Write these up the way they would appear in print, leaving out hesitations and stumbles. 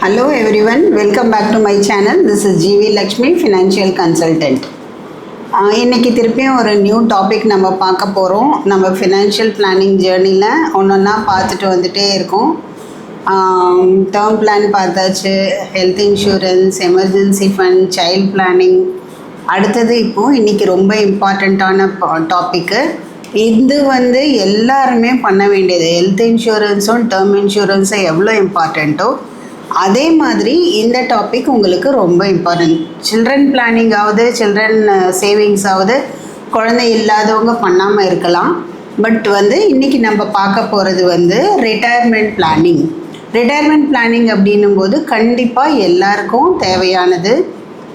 Hello everyone, welcome back to my channel. This is GV Lakshmi, Financial Consultant. இன்னைக்கு திருப்பியும் ஒரு new topic நம்ம பார்க்க போகிறோம். நம்ம ஃபினான்ஷியல் பிளானிங் ஜேர்னியில் ஒன்றா பார்த்துட்டு வந்துகிட்டே இருக்கோம். டேர்ம் பிளான் பார்த்தாச்சு, health insurance, emergency fund, child planning. அடுத்தது இப்போது இன்றைக்கி ரொம்ப இம்பார்ட்டண்ட்டான டாப்பிக்கு. இது எல்லாருமே பண்ண வேண்டியது. ஹெல்த் இன்சூரன்ஸும் டேர்ம் இன்சூரன்ஸும் எவ்வளோ இம்பார்ட்டண்ட்டோ அதே மாதிரி இந்த டாபிக் உங்களுக்கு ரொம்ப இம்பார்ட்டன்ட். சில்ட்ரன் பிளானிங் ஆகுது, சில்ட்ரன் சேவிங்ஸ் ஆகுது, குழந்தை இல்லாதவங்க பண்ணாமல் இருக்கலாம். பட் இன்றைக்கி நம்ம பார்க்க போகிறது ரிட்டையர்மெண்ட் பிளானிங். ரிட்டையர்மெண்ட் பிளானிங் அப்படின்னும் போது கண்டிப்பாக எல்லாருக்கும் தேவையானது.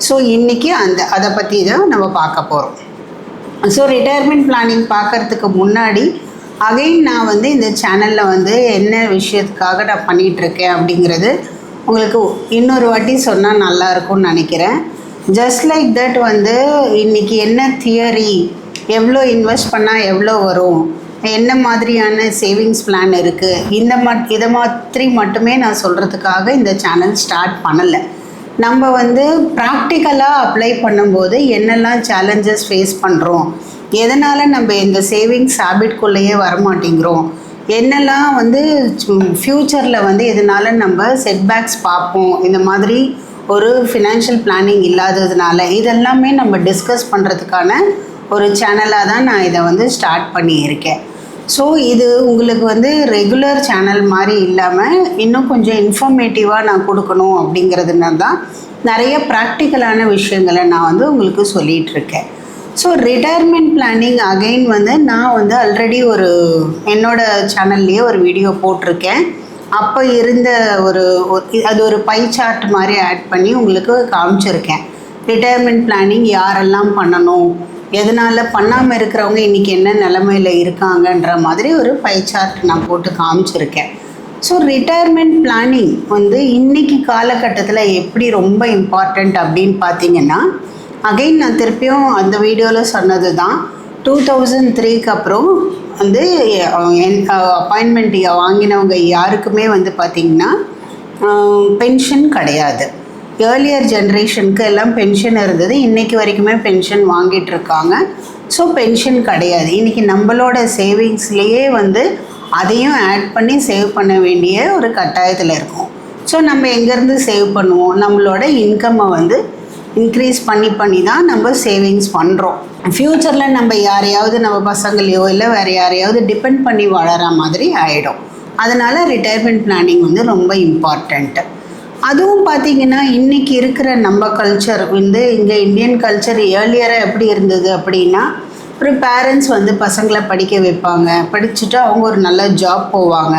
ஸோ இன்றைக்கி அதை பற்றி தான் நம்ம பார்க்க போகிறோம். ஸோ ரிட்டையர்மெண்ட் பிளானிங் பார்க்குறதுக்கு முன்னாடி அகைன் நான் இந்த சேனலில் என்ன விஷயத்துக்காக நான் பண்ணிகிட்ருக்கேன் அப்படிங்கிறது உங்களுக்கு இன்னொரு வாட்டி சொன்னால் நல்லாயிருக்கும்னு நினைக்கிறேன். ஜஸ்ட் லைக் தட் இன்றைக்கி என்ன தியரி, எவ்வளோ இன்வெஸ்ட் பண்ணால் எவ்வளோ வரும், என்ன மாதிரியான சேவிங்ஸ் பிளான் இருக்குது, இதை மாதிரி மட்டுமே நான் சொல்கிறதுக்காக இந்த சேனல் ஸ்டார்ட் பண்ணலை. நம்ம ப்ராக்டிக்கலாக அப்ளை பண்ணும்போது என்னெல்லாம் சேலஞ்சஸ் ஃபேஸ் பண்ணுறோம், எதனால் நம்ம இந்த சேவிங்ஸ் ஹேபிட்குள்ளேயே வரமாட்டேங்கிறோம், என்னெல்லாம் ஃப்யூச்சரில் எதனால் நம்ம செட்பேக்ஸ் பார்ப்போம், இந்த மாதிரி ஒரு ஃபினான்ஷியல் பிளானிங் இல்லாததுனால இதெல்லாமே நம்ம டிஸ்கஸ் பண்ணுறதுக்கான ஒரு சேனலாக தான் நான் இதை ஸ்டார்ட் பண்ணியிருக்கேன். ஸோ இது உங்களுக்கு ரெகுலர் சேனல் மாதிரி இல்லாமல் இன்னும் கொஞ்சம் இன்ஃபர்மேட்டிவாக நான் கொடுக்கணும் அப்படிங்கிறதுனால தான் நிறைய ப்ராக்டிக்கலான விஷயங்களை நான் உங்களுக்கு சொல்லிகிட்ருக்கேன். ஸோ ரிட்டையர்மெண்ட் பிளானிங் அகெயின் நான் ஆல்ரெடி என்னோடய சேனல்லையே ஒரு வீடியோ போட்டிருக்கேன். அப்போ இருந்த அது ஒரு பை சார்ட் மாதிரி ஆட் பண்ணி உங்களுக்கு காமிச்சிருக்கேன். ரிட்டையர்மெண்ட் பிளானிங் யாரெல்லாம் பண்ணணும், எதனால் பண்ணாமல் இருக்கிறவங்க இன்றைக்கி என்ன நிலமையில் இருக்காங்கன்ற மாதிரி ஒரு பை சார்ட் நான் போட்டு காமிச்சிருக்கேன். ஸோ ரிட்டையர்மெண்ட் பிளானிங் இன்றைக்கி காலகட்டத்தில் எப்படி ரொம்ப இம்பார்ட்டண்ட் அப்படின்னு பார்த்தீங்கன்னா, அகைன் நான் திருப்பியும் அந்த வீடியோவில் சொன்னது தான். 2003க்கு அப்புறம் அப்பாயின்மெண்ட் வாங்கினவங்க யாருக்குமே பார்த்திங்கன்னா பென்ஷன் கிடையாது. ஏர்லியர் ஜென்ரேஷனுக்கு எல்லாம் பென்ஷன் இருந்தது, இன்றைக்கி வரைக்குமே பென்ஷன் வாங்கிட்டுருக்காங்க. ஸோ பென்ஷன் கிடையாது. இன்றைக்கி நம்மளோட சேவிங்ஸ்லேயே அதையும் ஆட் பண்ணி சேவ் பண்ண வேண்டிய ஒரு கட்டாயத்தில் இருக்கும். ஸோ நம்ம எங்கேருந்து சேவ் பண்ணுவோம், நம்மளோட இன்கம்மை இன்க்ரீஸ் பண்ணி தான் நம்ம சேவிங்ஸ் பண்ணுறோம். ஃப்யூச்சரில் நம்ம யாரையாவது நம்ம பசங்களையோ இல்லை வேறு யாரையாவது டிபெண்ட் பண்ணி வாழற மாதிரி ஆகிடும். அதனால் ரிட்டையர்மெண்ட் பிளானிங் ரொம்ப இம்பார்ட்டண்ட்டு. அதுவும் பார்த்திங்கன்னா இன்றைக்கி இருக்கிற நம்ம கல்ச்சர் இங்கே இந்தியன் கல்ச்சர் ஏர்லியராக எப்படி இருந்தது அப்படின்னா, ஒரு பேரண்ட்ஸ் பசங்களை படிக்க வைப்பாங்க, படிச்சுட்டு அவங்க ஒரு நல்ல ஜாப் போவாங்க.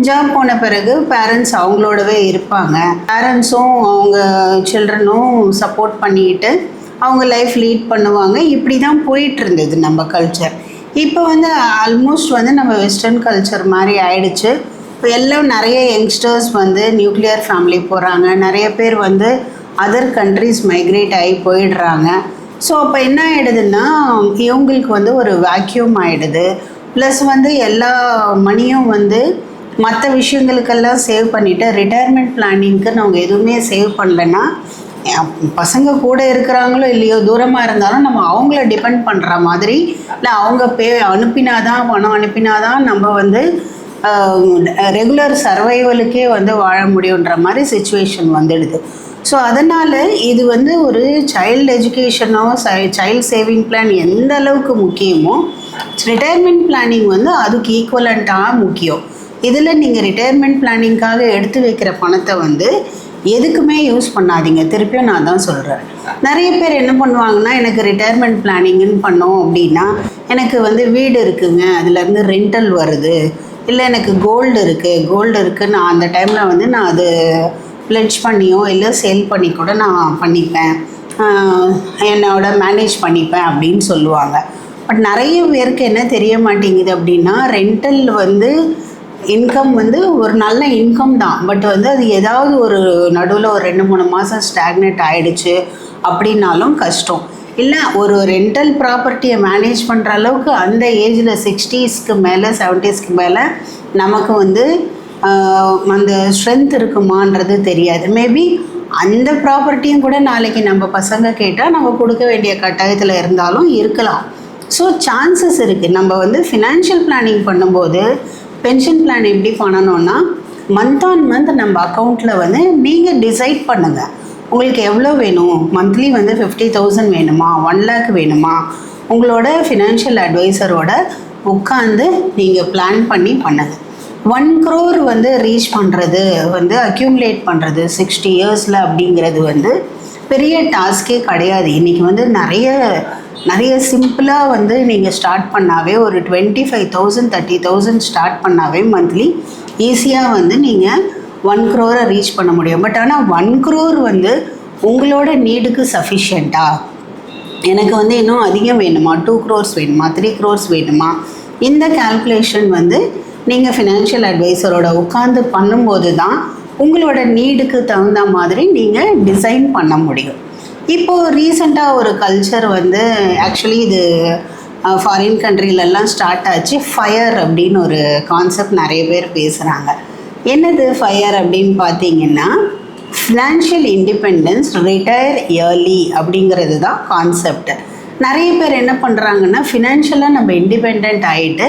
ஜாப் போன பிறகு பேரண்ட்ஸ் அவங்களோடவே இருப்பாங்க. பேரண்ட்ஸும் அவங்க சில்ட்ரனும் சப்போர்ட் பண்ணிக்கிட்டு அவங்க லைஃப் லீட் பண்ணுவாங்க. இப்படி தான் போயிட்டு இருந்தது நம்ம கல்ச்சர். இப்போ ஆல்மோஸ்ட் நம்ம வெஸ்டர்ன் கல்ச்சர் மாதிரி ஆயிடுச்சு. இப்போ எல்லாம் நிறைய யங்ஸ்டர்ஸ் நியூக்ளியர் ஃபேமிலி போகிறாங்க, நிறைய பேர் அதர் கண்ட்ரிஸ் மைக்ரேட் ஆகி போயிடுறாங்க. ஸோ அப்போ என்ன ஆகிடுதுன்னா இவங்களுக்கு ஒரு வேக்யூம் ஆகிடுது. ப்ளஸ் எல்லா மணியும் மற்ற விஷயங்களுக்கெல்லாம் சேவ் பண்ணிவிட்டு ரிட்டையர்மெண்ட் பிளானிங்க்கு அவங்க எதுவுமே சேவ் பண்ணலைன்னா, பசங்க கூட இருக்கிறாங்களோ இல்லையோ தூரமாக இருந்தாலும் நம்ம அவங்கள டிபெண்ட் பண்ணுற மாதிரி, இல்லை அவங்க அனுப்பினாதான் பணம் அனுப்பினாதான் நம்ம ரெகுலர் சர்வைவலுக்கே வாழ முடியுன்ற மாதிரி சுச்சுவேஷன் வந்துடுது. ஸோ அதனால் இது ஒரு சைல்டு எஜுகேஷனோ சைல்டு சேவிங் பிளான் எந்த அளவுக்கு முக்கியமோ ரிட்டையர்மெண்ட் பிளானிங் அதுக்கு ஈக்குவலண்ட்டாக முக்கியம். இதில் நீங்கள் ரிட்டையர்மெண்ட் பிளானிங்காக எடுத்து வைக்கிற பணத்தை எதுக்குமே யூஸ் பண்ணாதீங்க. திருப்பியும் நான் தான் சொல்கிறேன். நிறைய பேர் என்ன பண்ணுவாங்கன்னா, எனக்கு ரிட்டையர்மெண்ட் பிளானிங்னு பண்ணோம் அப்படின்னா எனக்கு வீடு இருக்குங்க, அதுலேருந்து ரெண்டல் வருது, இல்லை எனக்கு கோல்டு இருக்குது, நான் அந்த டைமில் நான் அது பிளட்ஜ் பண்ணியோ இல்லை சேல் பண்ணி கூட நான் பண்ணிப்பேன், என்னோட மேனேஜ் பண்ணிப்பேன் அப்படின்னு சொல்லுவாங்க. பட் நிறைய பேருக்கு என்ன தெரிய மாட்டேங்குது அப்படின்னா, ரெண்டல் இன்கம் ஒரு நல்ல இன்கம் தான். பட் அது ஏதாவது ஒரு நடுவில் ஒரு 2-3 மாதம் ஸ்டாக்னேட் ஆகிடுச்சு அப்படின்னாலும் கஷ்டம். இல்லை ஒரு ரெண்டல் ப்ராப்பர்ட்டியை மேனேஜ் பண்ணுற அளவுக்கு அந்த ஏஜில் 60ஸ்க்கு மேலே 70ஸ்க்கு மேலே நமக்கு அந்த ஸ்ட்ரென்த் இருக்குமான்றது தெரியாது. மேபி அந்த ப்ராப்பர்ட்டியும் கூட நாளைக்கு நம்ம பசங்க கேட்டால் நம்ம கொடுக்க வேண்டிய கட்டாயத்தில் இருந்தாலும் இருக்கலாம். ஸோ சான்சஸ் இருக்குது. நம்ம வந்து ஃபினான்ஷியல் பிளானிங் பண்ணும்போது பென்ஷன் பிளான் எப்படி பண்ணணும்னா மந்த் ஆன் மந்த் நம்ம அக்கௌண்ட்டில் வந்து நீங்கள் டிசைட் பண்ணுங்கள் உங்களுக்கு எவ்வளோ வேணும். மந்த்லி வந்து 50,000 வேணுமா, 1 lakh வேணுமா, உங்களோட ஃபினான்ஷியல் அட்வைசரோட உட்காந்து நீங்கள் பிளான் பண்ணி பண்ணுங்கள். 1 crore வந்து ரீச் பண்ணுறது வந்து அக்யூமுலேட் பண்ணுறது 60 yearsல அப்படிங்கிறது வந்து பெரிய டாஸ்கே கிடையாது. இன்றைக்கி வந்து நிறைய சிம்பிளாக வந்து நீங்கள் ஸ்டார்ட் பண்ணாவே ஒரு 25,000 30,000 ஸ்டார்ட் பண்ணாவே மந்த்லி ஈஸியாக வந்து நீங்கள் 1 crore ரீச் பண்ண முடியும். பட் ஆனால் 1 crore வந்து உங்களோட நீடுக்கு சஃபிஷியண்ட்டா, எனக்கு வந்து இன்னும் அதிகம் வேணுமா, 2 crores வேணுமா, 3 crores வேணுமா, இந்த கால்குலேஷன் வந்து நீங்கள் ஃபினான்ஷியல் அட்வைசரோட உட்காந்து பண்ணும்போது தான் உங்களோட நீடுக்கு தகுந்த மாதிரி நீங்கள் டிசைன் பண்ண முடியும். இப்போது ரீசெண்டாக ஒரு கல்ச்சர் வந்து ஆக்சுவலி இது ஃபாரின் கண்ட்ரிலெல்லாம் ஸ்டார்ட் ஆச்சு. ஃபயர் அப்படின்னு ஒரு கான்செப்ட் நிறைய பேர் பேசுகிறாங்க. என்னது ஃபயர் அப்படின்னு பார்த்தீங்கன்னா ஃபினான்ஷியல் இண்டிபெண்டன்ஸ் ரிட்டையர் இயர்லி அப்படிங்கிறது தான் கான்செப்ட். நிறைய பேர் என்ன பண்ணுறாங்கன்னா ஃபினான்ஷியலாக நம்ம இண்டிபெண்ட் ஆகிட்டு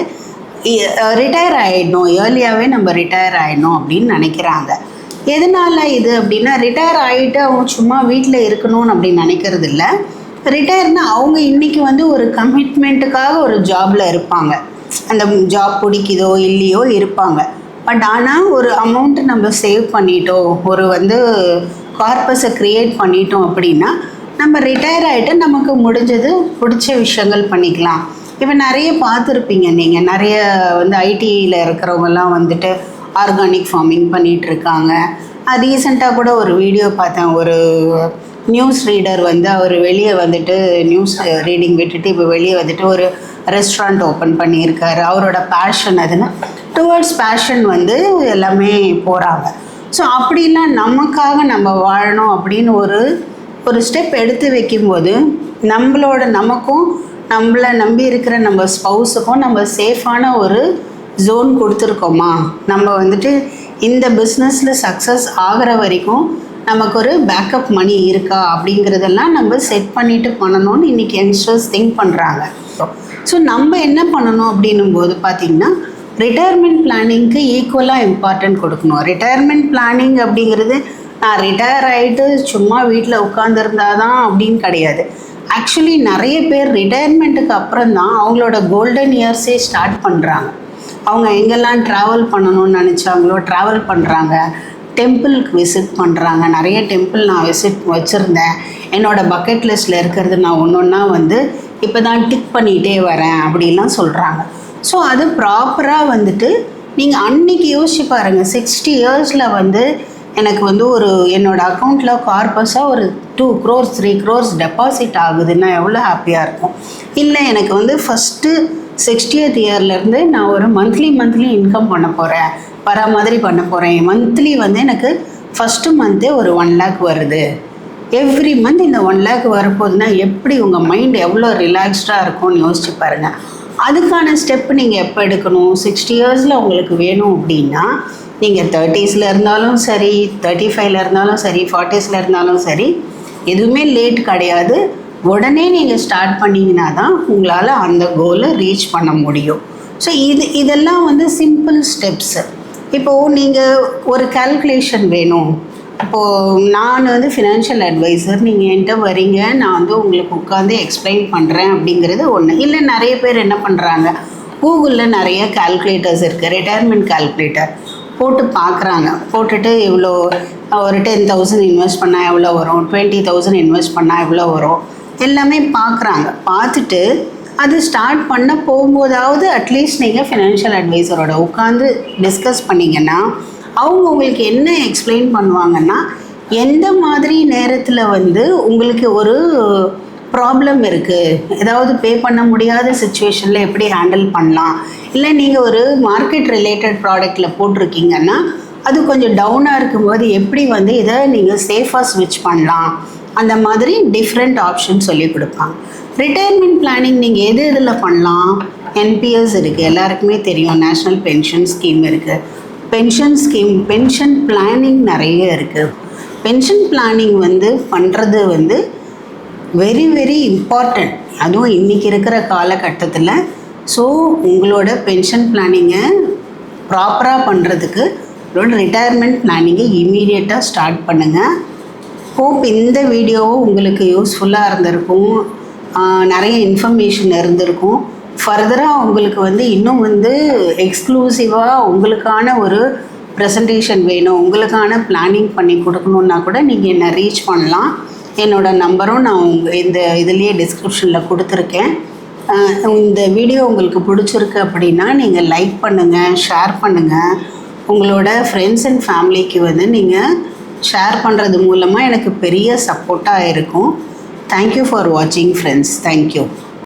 ரிட்டையர் ஆகிடணும், இயர்லியாகவே நம்ம ரிட்டையர் ஆகிடணும் அப்படின்னு நினைக்கிறாங்க. எதனால் இது அப்படின்னா ரிட்டையர் ஆகிட்டு அவங்க சும்மா வீட்டில் இருக்கணும்னு அப்படின்னு நினைக்கிறது இல்லை. ரிட்டையர்னால் அவங்க இன்றைக்கி வந்து ஒரு கமிட்மெண்ட்டுக்காக ஒரு ஜாபில் இருப்பாங்க, அந்த ஜாப் பிடிக்குதோ இல்லையோ இருப்பாங்க. பட் ஆனால் ஒரு அமௌண்ட்டு நம்ம சேவ் பண்ணிட்டோம், ஒரு வந்து கார்பஸை க்ரியேட் பண்ணிட்டோம் அப்படின்னா நம்ம ரிட்டையர் ஆகிட்டு நமக்கு முடிஞ்சது பிடிச்ச விஷயங்கள் பண்ணிக்கலாம். இப்போ நிறைய பார்த்துருப்பீங்க நீங்கள், நிறைய வந்து ஐடியில் இருக்கிறவங்கெல்லாம் வந்துட்டு ஆர்கானிக் ஃபார்மிங் பண்ணிகிட்ருக்காங்க. ரீசெண்டாக கூட ஒரு வீடியோ பார்த்தேன், ஒரு நியூஸ் ரீடர் வந்து அவர் வெளியே வந்துட்டு நியூஸ் ரீடிங் விட்டுட்டு இப்போ வெளியே வந்துட்டு ஒரு ரெஸ்டாரண்ட் ஓப்பன் பண்ணியிருக்காரு. அவரோட பேஷன் அதுன்னு டுவர்ட்ஸ் பேஷன் வந்து எல்லாமே போகிறாங்க. ஸோ அப்படிலாம் நமக்காக நம்ம வாழணும் அப்படின்னு ஒரு ஸ்டெப் எடுத்து வைக்கும்போது நமக்கும் நம்மளை நம்பி இருக்கிற நம்ம ஸ்பௌஸுக்கும் நம்ம சேஃபான ஒரு ஜோன் கொடுத்துருக்கோமா, நம்ம வந்துட்டு இந்த பிஸ்னஸில் சக்ஸஸ் ஆகிற வரைக்கும் நமக்கு ஒரு பேக்கப் மணி இருக்கா அப்படிங்கிறதெல்லாம் நம்ம செட் பண்ணிவிட்டு பண்ணணும்னு இன்றைக்கி யங்ஸ்டர்ஸ் திங்க் பண்ணுறாங்க. ஸோ நம்ம என்ன பண்ணணும் அப்படின்னும் போது பார்த்திங்கன்னா ரிட்டையர்மெண்ட் பிளானிங்க்கு ஈக்குவலாக இம்பார்ட்டன்ட் கொடுக்கணும். ரிட்டையர்மெண்ட் பிளானிங் அப்படிங்கிறது நான் ரிட்டையர் ஆகிட்டு சும்மா வீட்டில் உட்காந்துருந்தா தான் அப்படின்னு கிடையாது. ஆக்சுவலி நிறைய பேர் ரிட்டையர்மெண்ட்டுக்கு அப்புறம் தான் அவங்களோட கோல்டன் இயர்ஸே ஸ்டார்ட் பண்ணுறாங்க. அவங்க எங்கெல்லாம் ட்ராவல் பண்ணணும்னு நினச்சாங்களோ ட்ராவல் பண்ணுறாங்க, டெம்பிளுக்கு விசிட் பண்ணுறாங்க. நிறைய டெம்பிள் நான் விசிட் வச்சுருந்தேன், என்னோடய பக்கெட் லிஸ்ட்டில் இருக்கிறது நான் ஒன்றா வந்து இப்போ தான் டிக் பண்ணிகிட்டே வரேன் அப்படின்லாம் சொல்கிறாங்க. ஸோ அது ப்ராப்பராக வந்துட்டு நீங்கள் அன்றைக்கி யோசிச்சு பாருங்கள், 60 yearsல வந்து எனக்கு வந்து ஒரு என்னோடய அக்கௌண்ட்டில் கார்பஸாக ஒரு 2 crores 3 crores டெபாசிட் ஆகுதுன்னா எவ்வளோ ஹாப்பியாக இருக்கும். இல்லை எனக்கு வந்து ஃபஸ்ட்டு 60th yearலேருந்து நான் ஒரு மந்த்லி இன்கம் பண்ண போகிறேன், மாதிரி பண்ண போகிறேன். மந்த்லி வந்து எனக்கு ஃபஸ்ட்டு மந்த்தே ஒரு 1 lakh வருது, எவ்ரி மந்த் இந்த 1 lakh வரப்போகுதுன்னா எப்படி உங்கள் மைண்ட் எவ்வளோ ரிலாக்ஸ்டாக இருக்கும்னு யோசிச்சு பாருங்கள். அதுக்கான ஸ்டெப்பு நீங்கள் எப்போ எடுக்கணும், 60 yearsல உங்களுக்கு வேணும் அப்படின்னா நீங்கள் 30sல இருந்தாலும் சரி, 35ல இருந்தாலும் சரி, 40sல இருந்தாலும் சரி, எதுவுமே லேட் கிடையாது. உடனே நீங்கள் ஸ்டார்ட் பண்ணிங்கன்னா தான் உங்களால் அந்த கோலை ரீச் பண்ண முடியும். ஸோ இதெல்லாம் வந்து சிம்பிள் ஸ்டெப்ஸு. இப்போது நீங்கள் ஒரு கால்குலேஷன் வேணும். இப்போது நான் வந்து ஃபினான்ஷியல் அட்வைசர், நீங்கள் என்கிட்ட வரீங்க, நான் வந்து உங்களுக்கு உட்காந்து எக்ஸ்பிளைன் பண்ணுறேன் அப்படிங்கிறது ஒன்று. இல்லை நிறைய பேர் என்ன பண்ணுறாங்க, கூகுளில் நிறைய கால்குலேட்டர்ஸ் இருக்குது, ரிட்டையர்மெண்ட் கால்குலேட்டர் போட்டு பார்க்குறாங்க. போட்டுட்டு இவ்வளோ ஒரு 10,000 இன்வெஸ்ட் பண்ணால் எவ்வளோ வரும், 20,000 இன்வெஸ்ட் பண்ணால் எவ்வளோ வரும், எல்லாமே பார்க்குறாங்க. பார்த்துட்டு அது ஸ்டார்ட் பண்ண போகும்போதாவது அட்லீஸ்ட் நீங்கள் ஃபினான்ஷியல் அட்வைசரோட உட்காந்து டிஸ்கஸ் பண்ணிங்கன்னா அவங்க உங்களுக்கு என்ன எக்ஸ்பிளைன் பண்ணுவாங்கன்னா எந்த மாதிரி நேரத்தில் வந்து உங்களுக்கு ஒரு ப்ராப்ளம் இருக்குது, ஏதாவது பே பண்ண முடியாத சுச்சுவேஷனில் எப்படி ஹேண்டில் பண்ணலாம், இல்லை நீங்கள் ஒரு மார்க்கெட் ரிலேட்டட் ப்ராடக்டில் போட்டிருக்கீங்கன்னா அது கொஞ்சம் டவுனாக இருக்கும்போது எப்படி வந்து இதை நீங்கள் சேஃபாக ஸ்விட்ச் பண்ணலாம், அந்த மாதிரி டிஃப்ரெண்ட் ஆப்ஷன் சொல்லி கொடுப்பாங்க. ரிட்டையர்மெண்ட் பிளானிங் நீங்கள் எதில் பண்ணலாம், என்பிஎஸ் இருக்குது, எல்லாருக்குமே தெரியும், நேஷ்னல் பென்ஷன் ஸ்கீம் இருக்குது, பென்ஷன் ஸ்கீம், பென்ஷன் பிளானிங் நிறைய இருக்குது. பென்ஷன் பிளானிங் வந்து பண்ணுறது வந்து வெரி வெரி இம்பார்ட்டண்ட், அதுவும் இன்றைக்கி இருக்கிற காலகட்டத்தில். ஸோ உங்களோட பென்ஷன் பிளானிங்கை ப்ராப்பராக பண்ணுறதுக்கு உங்களோட ரிட்டையர்மெண்ட் பிளானிங்கை இமீடியட்டாக ஸ்டார்ட் பண்ணுங்கள். ஹோப் இந்த வீடியோவும் உங்களுக்கு யூஸ்ஃபுல்லாக இருந்திருக்கும், நிறைய இன்ஃபர்மேஷன் இருந்திருக்கும். ஃபர்தராக உங்களுக்கு வந்து இன்னும் வந்து எக்ஸ்க்ளூசிவாக உங்களுக்கான ஒரு ப்ரெசன்டேஷன் வேணும், உங்களுக்கான பிளானிங் பண்ணி கொடுக்கணுன்னா கூட நீங்கள் என்னை ரீச் பண்ணலாம். என்னோடய நம்பரும் நான் இந்த இதுலேயே டிஸ்கிரிப்ஷனில் கொடுத்துருக்கேன். இந்த வீடியோ உங்களுக்கு பிடிச்சிருக்கு அப்படின்னா நீங்கள் லைக் பண்ணுங்கள், ஷேர் பண்ணுங்கள். உங்களோட ஃப்ரெண்ட்ஸ் அண்ட் ஃபேமிலிக்கு வந்து நீங்கள் ஷேர் பண்ணுறது மூலமாக எனக்கு பெரிய சப்போர்ட்டாக இருக்கும். தேங்க்யூ ஃபார் வாட்சிங் ஃப்ரெண்ட்ஸ். தேங்க்யூ.